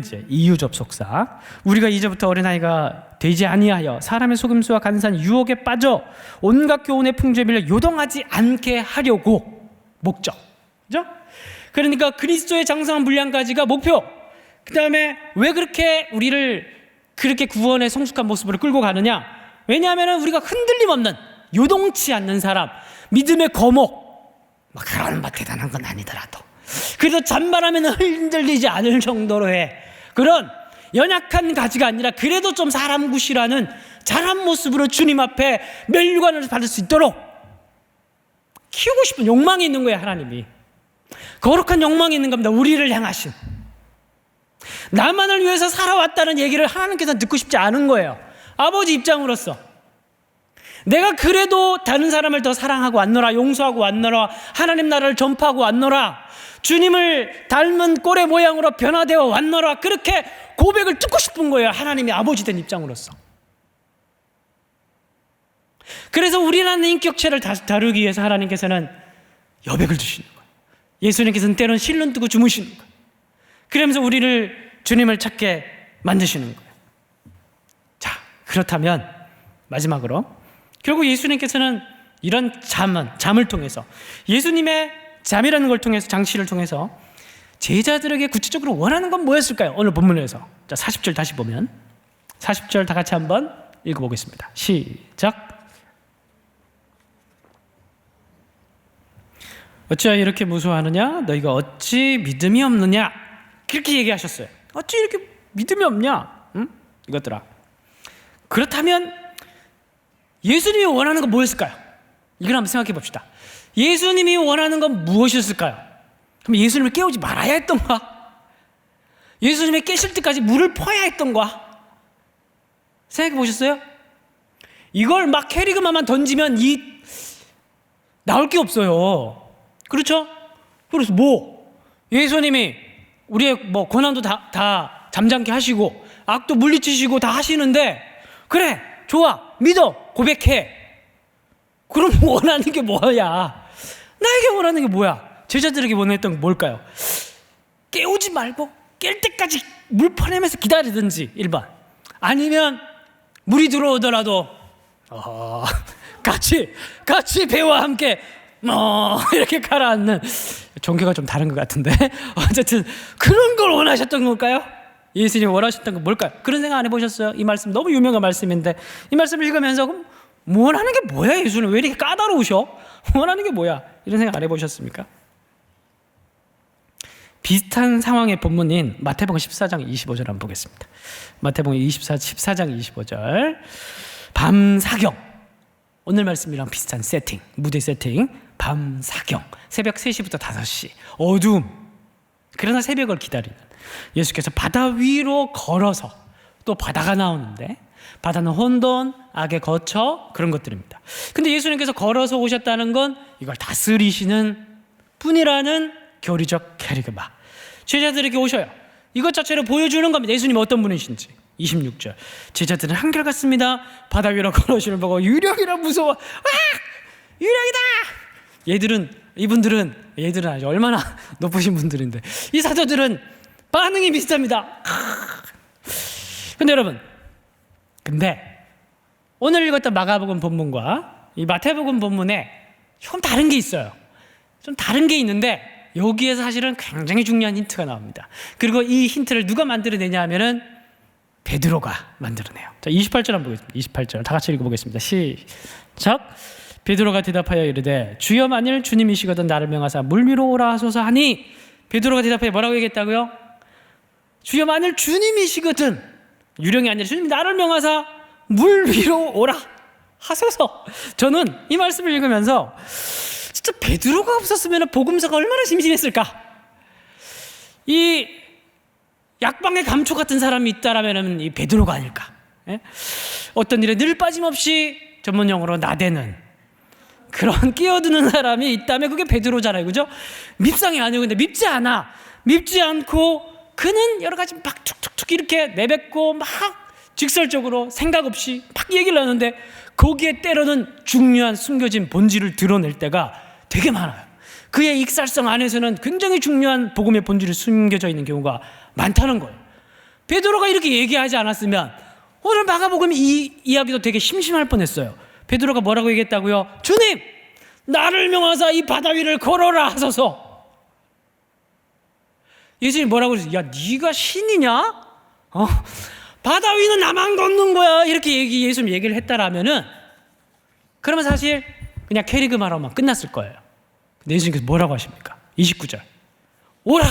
이제 이유 접속사. 우리가 이제부터 어린아이가 되지 아니하여 사람의 속임수와 간사한 유혹에 빠져 온갖 교훈의 풍조에 밀려 요동하지 않게 하려고. 목적. 그죠? 그러니까 그리스도의 장성한 분량까지가 목표. 그 다음에 왜 그렇게 우리를 그렇게 구원의 성숙한 모습으로 끌고 가느냐? 왜냐하면 우리가 흔들림 없는, 요동치 않는 사람, 믿음의 거목, 막 그런 대단한 건 아니더라도 그래도 잔바람에는 흔들리지 않을 정도로의 그런 연약한 가지가 아니라 그래도 좀 사람 구실하는 자란 모습으로 주님 앞에 멸류관을 받을 수 있도록 키우고 싶은 욕망이 있는 거예요. 하나님이 거룩한 욕망이 있는 겁니다. 우리를 향하신, 나만을 위해서 살아왔다는 얘기를 하나님께서는 듣고 싶지 않은 거예요. 아버지 입장으로서 내가 그래도 다른 사람을 더 사랑하고 왔노라, 용서하고 왔노라, 하나님 나라를 전파하고 왔노라, 주님을 닮은 꼴의 모양으로 변화되어 왔노라, 그렇게 고백을 듣고 싶은 거예요. 하나님이 아버지 된 입장으로서. 그래서 우리라는 인격체를 다루기 위해서 하나님께서는 여백을 주시는 거예요. 예수님께서는 때로는 실눈 뜨고 주무시는 거예요. 그러면서 우리를, 주님을 찾게 만드시는 거예요. 자, 그렇다면 마지막으로 결국 예수님께서는 이런 잠을 통해서, 예수님의 잠이라는 걸 통해서, 장치를 통해서 제자들에게 구체적으로 원하는 건 뭐였을까요? 오늘 본문에서. 자, 40절 다시 보면, 40절 다 같이 한번 읽어보겠습니다. 시작. 어찌하여 이렇게 무수하느냐? 너희가 어찌 믿음이 없느냐? 그렇게 얘기하셨어요. 어찌 이렇게 믿음이 없냐? 응? 이것들아. 그렇다면 예수님이 원하는 건 뭐였을까요? 이걸 한번 생각해 봅시다. 예수님이 원하는 건 무엇이었을까요? 그럼 예수님을 깨우지 말아야 했던가? 예수님이 깨실 때까지 물을 퍼야 했던가? 생각해 보셨어요? 이걸 막 캐리그마만 던지면 나올 게 없어요. 그렇죠? 그래서 예수님이 우리의 뭐 고난도 다 잠잠케 하시고 악도 물리치시고 다 하시는데, 그래 좋아 믿어 고백해. 그럼 원하는 게 뭐야? 나에게 원하는 게 뭐야? 제자들에게 원했던 게 뭘까요? 깨우지 말고 깰 때까지 물 퍼내면서 기다리든지 1번, 아니면 물이 들어오더라도 같이 배와 함께 이렇게 가라앉는, 종교가 좀 다른 것 같은데 어쨌든 그런 걸 원하셨던 걸까요? 예수님이 원하셨던 건 뭘까요? 그런 생각 안 해보셨어요? 이 말씀 너무 유명한 말씀인데, 이 말씀을 읽으면서 그럼 원하는 게 뭐야? 예수는 왜 이렇게 까다로우셔? 원하는 게 뭐야? 이런 생각 안 해보셨습니까? 비슷한 상황의 본문인 마태복음 14장 25절 한번 보겠습니다. 마태복음 14장 25절. 밤 사경, 오늘 말씀이랑 비슷한 세팅, 무대 세팅. 밤 사경, 새벽 3시부터 5시, 어두움. 그러나 새벽을 기다리는 예수께서 바다 위로 걸어서, 또 바다가 나오는데 바다는 혼돈, 악의 거처, 그런 것들입니다. 근데 예수님께서 걸어서 오셨다는 건 이걸 다스리시는 분이라는 교리적 캐리그마. 제자들에게 오셔요. 이것 자체를 보여주는 겁니다. 예수님이 어떤 분이신지. 26절. 제자들은 한결같습니다. 바다 위로 걸어오시는 보고 유령이라 무서워. 유령이다. 얘들은 아주 얼마나 높으신 분들인데, 이 사도들은 반응이 비슷합니다. 근데 여러분, 오늘 읽었던 마가복음 본문과 이 마태복음 본문에 조금 다른 게 있어요. 좀 다른 게 있는데, 여기에서 사실은 굉장히 중요한 힌트가 나옵니다. 그리고 이 힌트를 누가 만들어내냐 하면은 베드로가 만들어내요. 자, 28절 한번 보겠습니다. 28절 다 같이 읽어보겠습니다. 시작. 베드로가 대답하여 이르되 주여 만일 주님이시거든 나를 명하사 물 위로 오라 하소서 하니, 베드로가 대답하여 뭐라고 얘기했다고요? 주여 만일 주님이시거든, 유령이 아니라 주님 나를 명하사 물 위로 오라 하소서. 저는 이 말씀을 읽으면서 진짜 베드로가 없었으면 복음서가 얼마나 심심했을까. 이 약방의 감초 같은 사람이 있다라면 이 베드로가 아닐까. 어떤 일에 늘 빠짐없이 전문용어로 나대는 그런 끼어드는 사람이 있다면 그게 베드로잖아요, 그죠? 밉상이 아니고, 근데 밉지 않고 그는 여러 가지 막 툭툭툭 이렇게 내뱉고 막 직설적으로 생각 없이 막 얘기를 하는데, 거기에 때로는 중요한 숨겨진 본질을 드러낼 때가 되게 많아요. 그의 익살성 안에서는 굉장히 중요한 복음의 본질이 숨겨져 있는 경우가 많다는 거예요. 베드로가 이렇게 얘기하지 않았으면 오늘 마가복음 이 이야기도 되게 심심할 뻔했어요. 베드로가 뭐라고 얘기했다고요? 주님, 나를 명하사 이 바다 위를 걸어라 하소서. 예수님이 뭐라고 그랬어요? 야, 네가 신이냐? 바다 위는 나만 걷는 거야. 이렇게 예수님 얘기를 했다라면은, 그러면 사실 그냥 캐리그마로만 끝났을 거예요. 근데 예수님께서 뭐라고 하십니까? 29절. 오라!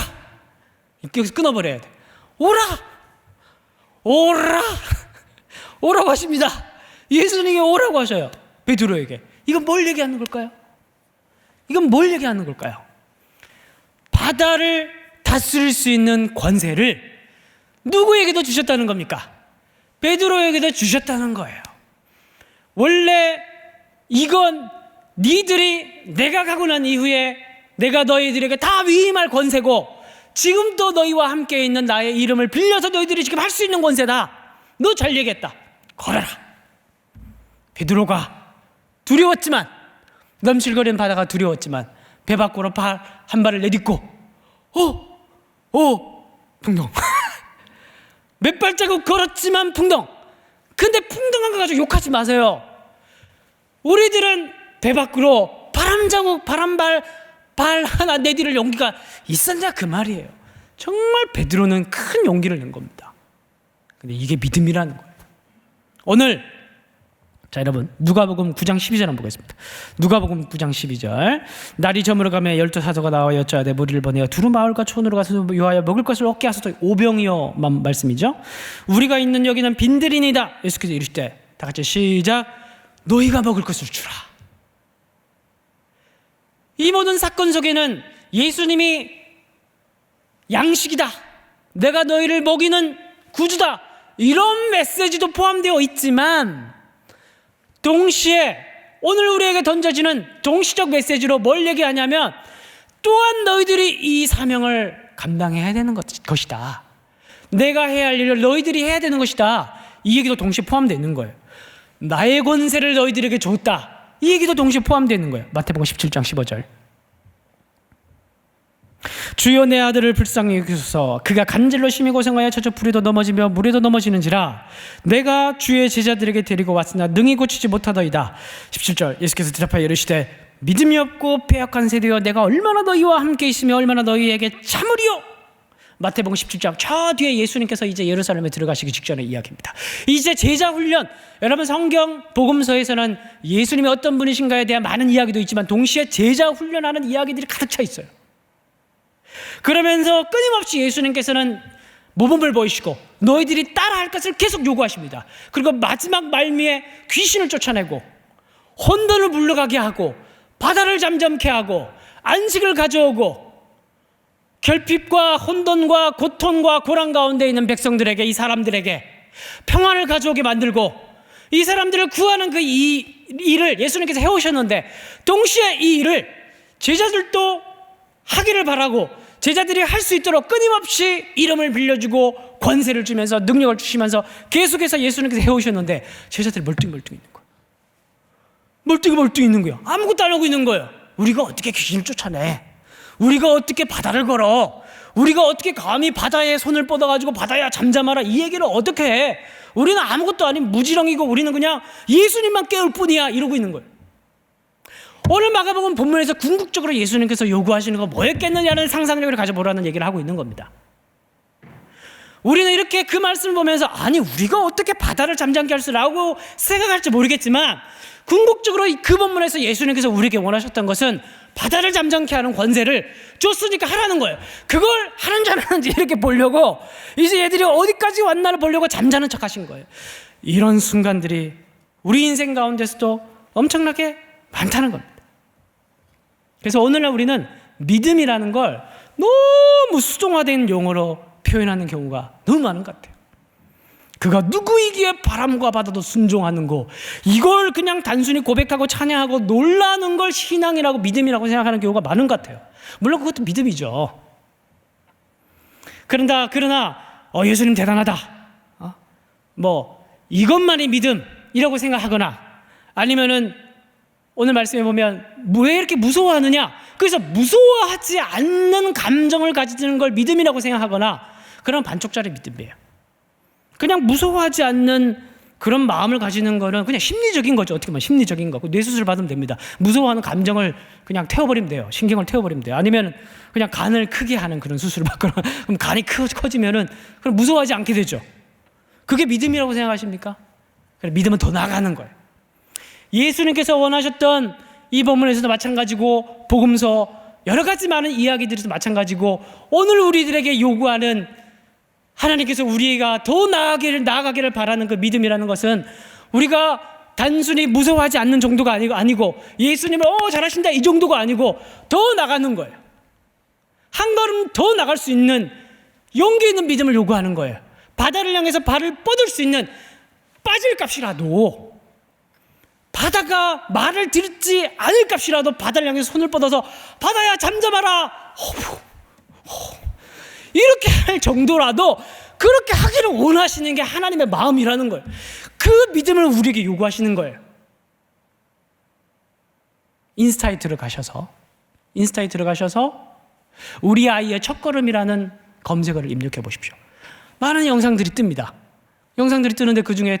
여기서 끊어버려야 돼. 오라고 하십니다. 예수님이 오라고 하셔요. 베드로에게. 이건 뭘 얘기하는 걸까요? 바다를 다스릴 수 있는 권세를 누구에게도 주셨다는 겁니까? 베드로에게도 주셨다는 거예요. 원래 이건 니들이 내가 가고 난 이후에 내가 너희들에게 다 위임할 권세고, 지금도 너희와 함께 있는 나의 이름을 빌려서 너희들이 지금 할 수 있는 권세다. 너 잘 얘기했다. 걸어라. 베드로가 두려웠지만, 넘실거리는 바다가 두려웠지만 배 밖으로 한 발을 내딛고 풍덩. 몇 발자국 걸었지만 풍덩. 근데 풍덩한 거 가지고 욕하지 마세요. 우리들은 배 밖으로 바람발 하나 내디딜 용기가 있었냐 그 말이에요. 정말 베드로는 큰 용기를 낸 겁니다. 근데 이게 믿음이라는 거예요. 오늘 자, 여러분, 누가복음 9장 12절 한번 보겠습니다. 누가복음 9장 12절. 날이 저물어가며 12 사도가 나와 여짜하되 무리를 보내어 두루 마을과 촌으로 가서 유하여 먹을 것을 얻게 하소서. 오병이어만 말씀이죠. 우리가 있는 여기는 빈들이니이다. 예수께서 이르시되, 다 같이 시작. 너희가 먹을 것을 주라. 이 모든 사건 속에는 예수님이 양식이다, 내가 너희를 먹이는 구주다, 이런 메시지도 포함되어 있지만, 동시에 오늘 우리에게 던져지는 동시적 메시지로 뭘 얘기하냐면, 또한 너희들이 이 사명을 감당해야 되는 것이다. 내가 해야 할 일을 너희들이 해야 되는 것이다. 이 얘기도 동시에 포함되어 있는 거예요. 나의 권세를 너희들에게 줬다. 이 얘기도 동시에 포함되어 있는 거예요. 마태복음 17장 15절. 주여 내 아들을 불쌍히 여기소서. 그가 간질로 심히 고생하여 저저 불에도 넘어지며 물에도 넘어지는지라. 내가 주의 제자들에게 데리고 왔으나 능히 고치지 못하더이다. 17절. 예수께서 대답하여 이르시되 믿음이 없고 패역한 세대여, 내가 얼마나 너희와 함께 있으며 얼마나 너희에게 참으리요. 마태복음 17장 저 뒤에 예수님께서 이제 예루살렘에 들어가시기 직전의 이야기입니다. 이제 제자 훈련, 여러분 성경 복음서에서는 예수님이 어떤 분이신가에 대한 많은 이야기도 있지만 동시에 제자 훈련하는 이야기들이 가득 차 있어요. 그러면서 끊임없이 예수님께서는 모범을 보이시고 너희들이 따라할 것을 계속 요구하십니다. 그리고 마지막 말미에 귀신을 쫓아내고 혼돈을 물러가게 하고 바다를 잠잠케 하고 안식을 가져오고 결핍과 혼돈과 고통과 고난 가운데 있는 백성들에게, 이 사람들에게 평안을 가져오게 만들고 이 사람들을 구하는 그 일을 예수님께서 해오셨는데 동시에 이 일을 제자들도 하기를 바라고 제자들이 할 수 있도록 끊임없이 이름을 빌려주고 권세를 주면서 능력을 주시면서 계속해서 예수님께서 해오셨는데 제자들이 멀뚱멀뚱 있는 거예요. 멀뚱히 있는 거예요. 아무것도 안 하고 있는 거예요. 우리가 어떻게 귀신을 쫓아내? 우리가 어떻게 바다를 걸어? 우리가 어떻게 감히 바다에 손을 뻗어가지고 바다야 잠잠하라 이 얘기를 어떻게 해? 우리는 아무것도 아닌 무지렁이고 우리는 그냥 예수님만 깨울 뿐이야 이러고 있는 거예요. 오늘 마가복음 본문에서 궁극적으로 예수님께서 요구하시는 거 뭐였겠느냐는 상상력을 가져보라는 얘기를 하고 있는 겁니다. 우리는 이렇게 그 말씀을 보면서 아니 우리가 어떻게 바다를 잠잠케 할 수라고 생각할지 모르겠지만 궁극적으로 그 본문에서 예수님께서 우리에게 원하셨던 것은 바다를 잠잠케 하는 권세를 줬으니까 하라는 거예요. 그걸 하는지 안 하는지 이렇게 보려고 이제 얘들이 어디까지 왔나를 보려고 잠자는 척 하신 거예요. 이런 순간들이 우리 인생 가운데서도 엄청나게 많다는 겁니다. 그래서 오늘날 우리는 믿음이라는 걸 너무 수동화된 용어로 표현하는 경우가 너무 많은 것 같아요. 그가 누구이기에 바람과 바다도 순종하는 거, 이걸 그냥 단순히 고백하고 찬양하고 놀라는 걸 신앙이라고 믿음이라고 생각하는 경우가 많은 것 같아요. 물론 그것도 믿음이죠. 그러나 예수님 대단하다, 이것만이 믿음이라고 생각하거나 아니면은 오늘 말씀에 보면 왜 이렇게 무서워하느냐, 그래서 무서워하지 않는 감정을 가지는 걸 믿음이라고 생각하거나 그런 반쪽짜리 믿음이에요. 그냥 무서워하지 않는 그런 마음을 가지는 거는 그냥 심리적인 거죠. 어떻게 보면 심리적인 거. 뇌수술 받으면 됩니다. 무서워하는 감정을 그냥 태워버리면 돼요. 신경을 태워버리면 돼요. 아니면 그냥 간을 크게 하는 그런 수술을 받거나 그럼 간이 커지면은 그럼 무서워하지 않게 되죠. 그게 믿음이라고 생각하십니까? 믿음은 더 나아가는 거예요. 예수님께서 원하셨던 이 본문에서도 마찬가지고 복음서 여러 가지 많은 이야기들에서 마찬가지고 오늘 우리들에게 요구하는 하나님께서 우리가 더 나아가기를 바라는 그 믿음이라는 것은 우리가 단순히 무서워하지 않는 정도가 아니고 예수님을 잘하신다 이 정도가 아니고 더 나가는 거예요. 한 걸음 더 나갈 수 있는 용기 있는 믿음을 요구하는 거예요. 바다를 향해서 발을 뻗을 수 있는 빠질 값이라도, 바다가 말을 듣지 않을 값이라도 바다를 향해서 손을 뻗어서 바다야 잠잠하라 이렇게 할 정도라도 그렇게 하기를 원하시는 게 하나님의 마음이라는 거예요. 그 믿음을 우리에게 요구하시는 거예요. 인스타에 들어가셔서 우리 아이의 첫걸음이라는 검색어를 입력해 보십시오. 많은 영상들이 뜹니다. 영상들이 뜨는데 그중에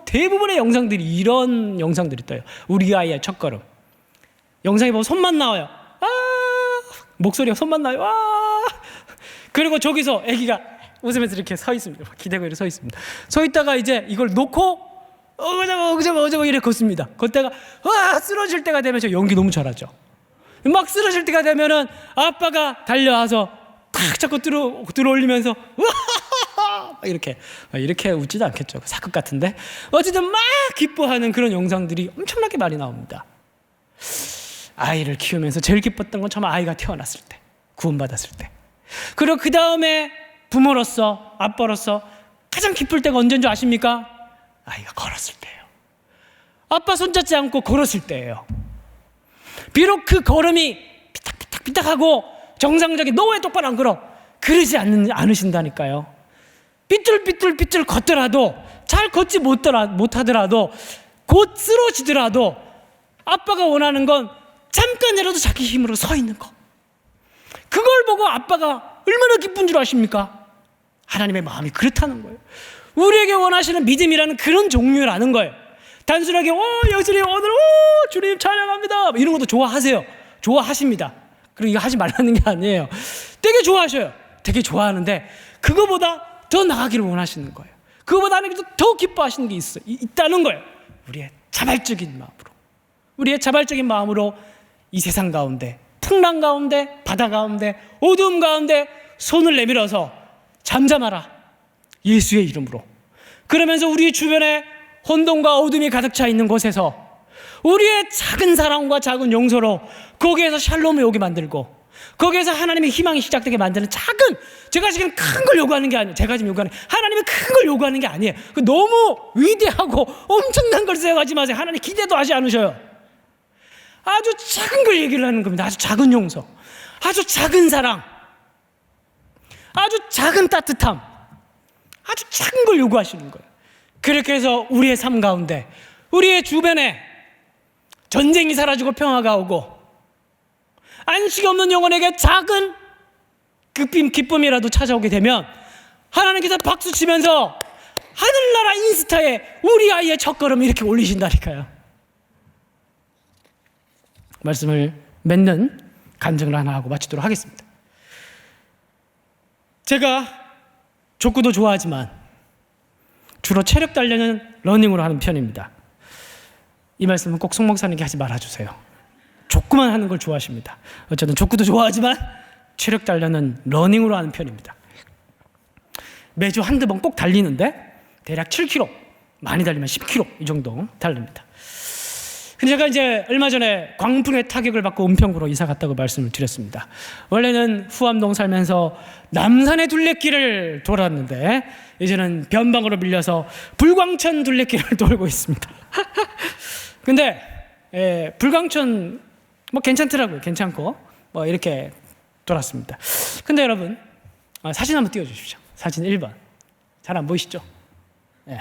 대부분의 영상들이 이런 영상들이 떠요. 우리 아이의 첫걸음. 영상에 보면 손만 나와요. 목소리가 손만 나와요. 그리고 저기서 아기가 웃으면서 이렇게 서 있습니다. 기대고 이렇게 서 있습니다. 서 있다가 이제 이걸 놓고 어그저거 이렇게 걷습니다. 걷다가 쓰러질 때가 되면 저 연기 너무 잘하죠. 막 쓰러질 때가 되면은 아빠가 달려와서 탁 잡고 들어올리면서 이렇게 웃지도 않겠죠. 사극 같은데 어쨌든 막 기뻐하는 그런 영상들이 엄청나게 많이 나옵니다. 아이를 키우면서 제일 기뻤던 건 처음 아이가 태어났을 때, 구원받았을 때. 그리고 그 다음에 부모로서, 아빠로서 가장 기쁠 때가 언제인 줄 아십니까? 아이가 걸었을 때예요. 아빠 손잡지 않고 걸었을 때예요. 비록 그 걸음이 삐딱하고 정상적인 너 왜 똑바로 안 걸어? 그러지 않으신다니까요. 삐뚤삐뚤 걷더라도 잘 걷지 못하더라도 곧 쓰러지더라도 아빠가 원하는 건 잠깐이라도 자기 힘으로 서 있는 거. 그걸 보고 아빠가 얼마나 기쁜 줄 아십니까? 하나님의 마음이 그렇다는 거예요. 우리에게 원하시는 믿음이라는 그런 종류라는 거예요. 단순하게 예수님 오늘 주님 찬양합니다 이런 것도 좋아하세요. 좋아하십니다. 그리고 이거 하지 말라는 게 아니에요. 되게 좋아하셔요. 되게 좋아하는데 그거보다 더 나아가기를 원하시는 거예요. 그거보다 하나님께서 더 기뻐하시는 게 있다는 거예요. 우리의 자발적인 마음으로 이 세상 가운데, 풍랑 가운데, 바다 가운데, 어두움 가운데 손을 내밀어서 잠잠하라, 예수의 이름으로. 그러면서 우리 주변에 혼돈과 어둠이 가득 차 있는 곳에서 우리의 작은 사랑과 작은 용서로 거기에서 샬롬이 오게 만들고, 거기에서 하나님의 희망이 시작되게 만드는 작은, 제가 지금 큰 걸 요구하는 게 아니에요. 제가 지금 요구하는, 하나님이 큰 걸 요구하는 게 아니에요. 너무 위대하고 엄청난 걸 생각하지 마세요. 하나님 기대도 하지 않으셔요. 아주 작은 걸 얘기를 하는 겁니다. 아주 작은 용서, 아주 작은 사랑, 아주 작은 따뜻함, 아주 작은 걸 요구하시는 거예요. 그렇게 해서 우리의 삶 가운데, 우리의 주변에 전쟁이 사라지고 평화가 오고 안식이 없는 영혼에게 작은 기쁨이라도 찾아오게 되면 하나님께서 박수 치면서 하늘나라 인스타에 우리 아이의 첫걸음 이렇게 올리신다니까요. 말씀을 맺는 간증을 하나 하고 마치도록 하겠습니다. 제가 족구도 좋아하지만 주로 체력 단련은 러닝으로 하는 편입니다. 이 말씀은 꼭 송 목사님께 하지 말아주세요. 족구만 하는 걸 좋아하십니다. 어쨌든 족구도 좋아하지만 체력 단련은 러닝으로 하는 편입니다. 매주 한두 번 꼭 달리는데 대략 7km, 많이 달리면 10km 이 정도 달립니다. 근데 제가 이제 얼마 전에 광풍의 타격을 받고 은평구로 이사 갔다고 말씀을 드렸습니다. 원래는 후암동 살면서 남산의 둘레길을 돌았는데 이제는 변방으로 밀려서 불광천 둘레길을 돌고 있습니다. 근데 불광천 괜찮더라고요. 괜찮고 이렇게 돌았습니다. 근데 여러분 사진 한번 띄워주십시오. 사진 1번. 잘 안 보이시죠? 네.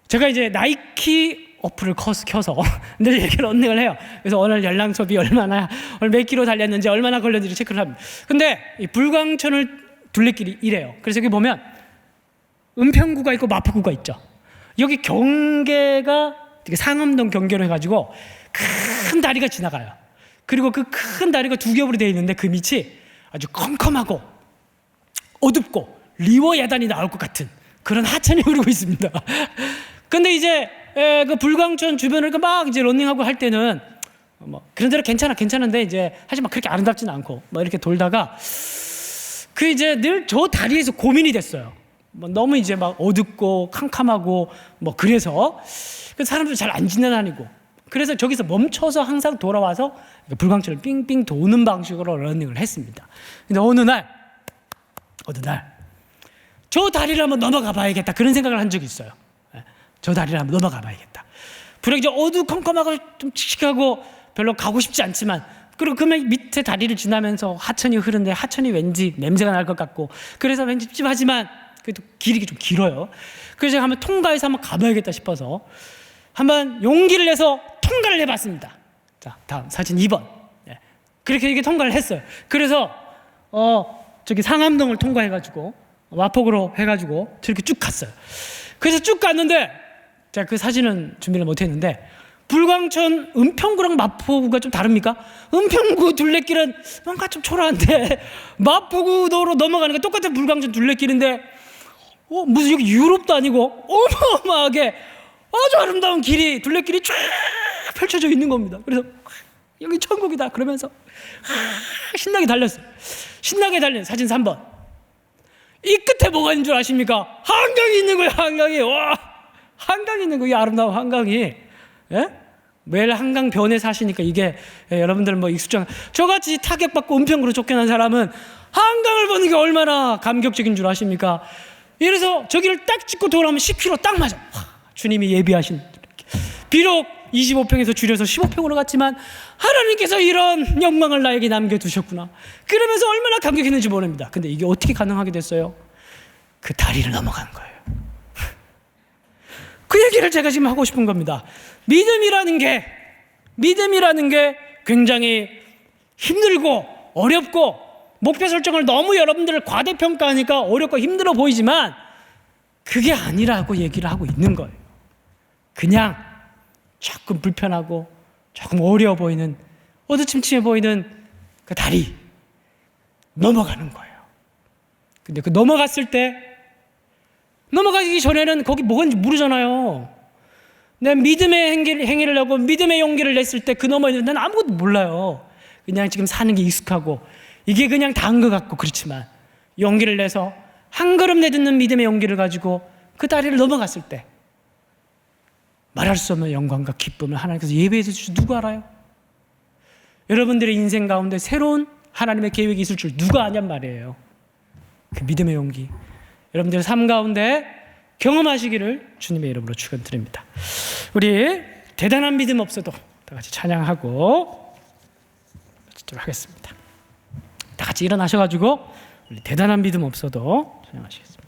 제가 이제 나이키 어플을 켜서 늘 이렇게 런닝을 해요. 그래서 오늘 열량 소비 오늘 몇 킬로 달렸는지 얼마나 걸렸는지 체크를 합니다. 근데 이 불광천을 둘레길이 이래요. 그래서 여기 보면 은평구가 있고 마포구가 있죠. 여기 경계가 상암동 경계로 해가지고 큰 다리가 지나가요. 그리고 그 큰 다리가 두 겹으로 되어 있는데 그 밑이 아주 컴컴하고 어둡고 리워 야단이 나올 것 같은 그런 하천이 흐르고 있습니다. 근데 이제 그 불광천 주변을 막 이제 런닝하고 할 때는 그런 대로 괜찮은데 이제 하지만 그렇게 아름답지는 않고 이렇게 돌다가 그 이제 늘 저 다리에서 고민이 됐어요. 너무 이제 막 어둡고 캄캄하고 그래서 사람들 잘 안 지나다니고, 그래서 저기서 멈춰서 항상 돌아와서 불광천을 삥삥 도는 방식으로 러닝을 했습니다. 근데 어느 날 저 다리를 한번 넘어가 봐야겠다 그런 생각을 한 적이 있어요. 저 다리를 한번 넘어가 봐야겠다. 불행히 어두컴컴하고 좀 칙칙하고 별로 가고 싶지 않지만, 그리고 그 밑에 다리를 지나면서 하천이 흐르는데 하천이 왠지 냄새가 날 것 같고 그래서 왠지 찝찝하지만 그래도 길이 좀 길어요. 그래서 제가 한번 통과해서 한번 가봐야겠다 싶어서 한번 용기를 내서 통과를 해봤습니다. 자, 다음 사진 2번. 네. 그렇게 이게 통과를 했어요. 그래서 저기 상암동을 통과해가지고 마포구로 해가지고 저렇게 쭉 갔어요. 그래서 쭉 갔는데 제가 그 사진은 준비를 못했는데 불광천 은평구랑 마포구가 좀 다릅니까? 은평구 둘레길은 뭔가 좀 초라한데 마포구도로 넘어가는 게 똑같은 불광천 둘레길인데 무슨 여기 유럽도 아니고 어마어마하게 아주 아름다운 둘레길이 쫙 펼쳐져 있는 겁니다. 그래서 여기 천국이다 그러면서 신나게 달렸어요. 신나게 달린 사진 3번. 이 끝에 뭐가 있는 줄 아십니까? 한강이 있는 거예요. 한강이. 와, 한강이 있는 거예요. 아름다운 한강이. 예? 매일 한강 변에 사시니까 이게 여러분들 익숙한, 저같이 타격받고 은평구로 쫓겨난 사람은 한강을 보는 게 얼마나 감격적인 줄 아십니까? 이래서 저기를 딱 찍고 돌아오면 10km 딱 맞아. 주님이 예비하신. 비록 25평에서 줄여서 15평으로 갔지만 하나님께서 이런 영광을 나에게 남겨두셨구나. 그러면서 얼마나 감격했는지 모릅니다. 근데 이게 어떻게 가능하게 됐어요? 그 다리를 넘어간 거예요. 그 얘기를 제가 지금 하고 싶은 겁니다. 믿음이라는 게 굉장히 힘들고 어렵고 목표 설정을 너무 여러분들을 과대평가하니까 어렵고 힘들어 보이지만 그게 아니라고 얘기를 하고 있는 거예요. 그냥 조금 불편하고 조금 어려워 보이는, 어두침침해 보이는 그 다리 넘어가는 거예요. 근데 그 넘어갔을 때, 넘어가기 전에는 거기 뭐가 있는지 모르잖아요. 내 믿음의 행위를 하고 믿음의 용기를 냈을 때 그 너머에 난 아무것도 몰라요. 그냥 지금 사는 게 익숙하고 이게 그냥 다인 것 같고 그렇지만 용기를 내서 한 걸음 내딛는 믿음의 용기를 가지고 그 다리를 넘어갔을 때 말할 수 없는 영광과 기쁨을 하나님께서 예배해 주실 줄 누가 알아요? 여러분들의 인생 가운데 새로운 하나님의 계획이 있을 줄 누가 아냔 말이에요. 그 믿음의 용기 여러분들의 삶 가운데 경험하시기를 주님의 이름으로 축원드립니다. 우리 대단한 믿음 없어도 다 같이 찬양하고 마치도록 하겠습니다. 다 같이 일어나셔가지고 우리 대단한 믿음 없어도 찬양하시겠습니다.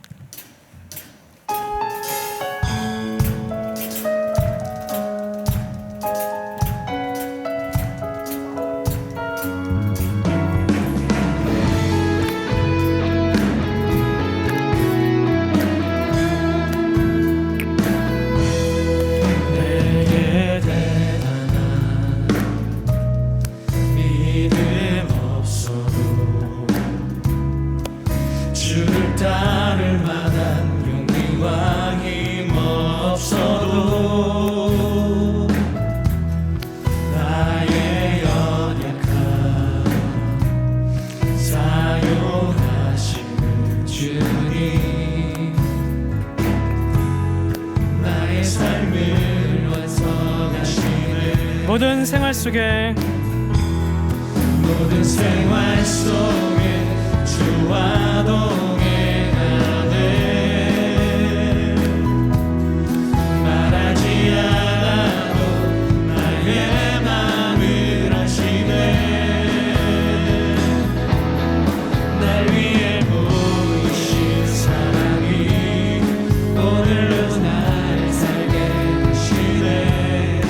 모든 생활 속에 주와 동행하네. 말하지 않아도 나의 마음을 아시네. 날 위해 보이신 사랑이 오늘로 날 살게 하시네.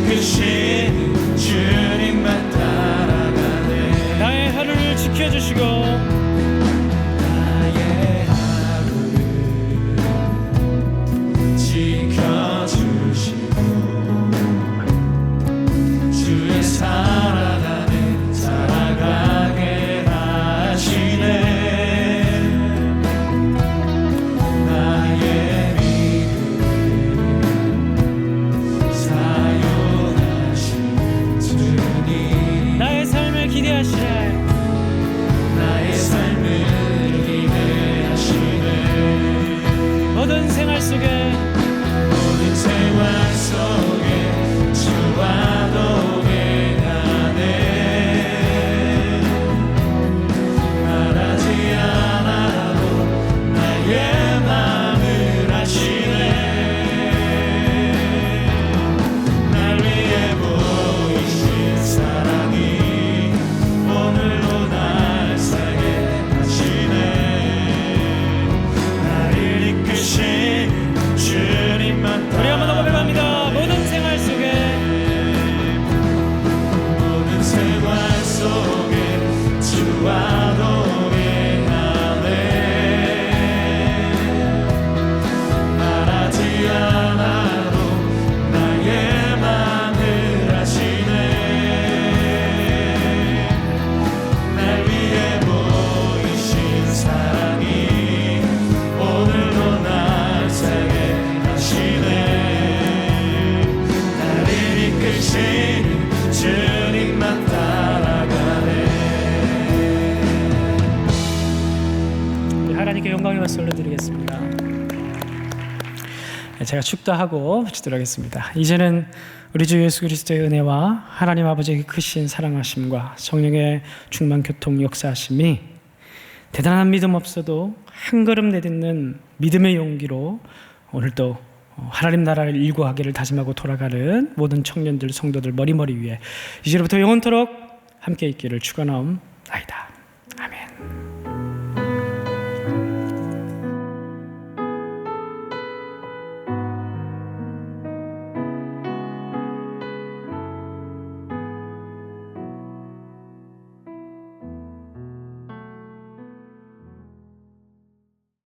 이끄신 주님만 따라가네. 나의 하루를 지켜주시고 나의 하루를 지켜주시고 주의 살아가게 하시네. 나의 나의 삶을 기대하시네. 모든 생활 속에 주와 동행하네. 말하지 않아도 나의 마음을 아시네. 날 위해 보이신 사랑이 오늘로 날 살게 하시네. 나를 이끄신 주님만 우리 한번 더 고백합니다. 모든 생활 속에 주와 동행하네. 말하지 않아도 나의 마음을 아시네. 날 위해 보이신 사랑이 오늘도 날 살게 하시네. 나를 이끄신 주님만 따라가네. 하나님께 영광의 박수 올려드리겠습니다. 제가 축도하고 마치도록 하겠습니다. 이제는 우리 주 예수 그리스도의 은혜와 하나님 아버지의 크신 사랑하심과 성령의 충만 교통 역사하심이 대단한 믿음 없어도 한 걸음 내딛는 믿음의 용기로 오늘도 하나님 나라를 일구하기를 다짐하고 돌아가는 모든 청년들, 성도들 머리머리 위에 이제로부터 영원토록 함께 있기를 축원하옵나이다.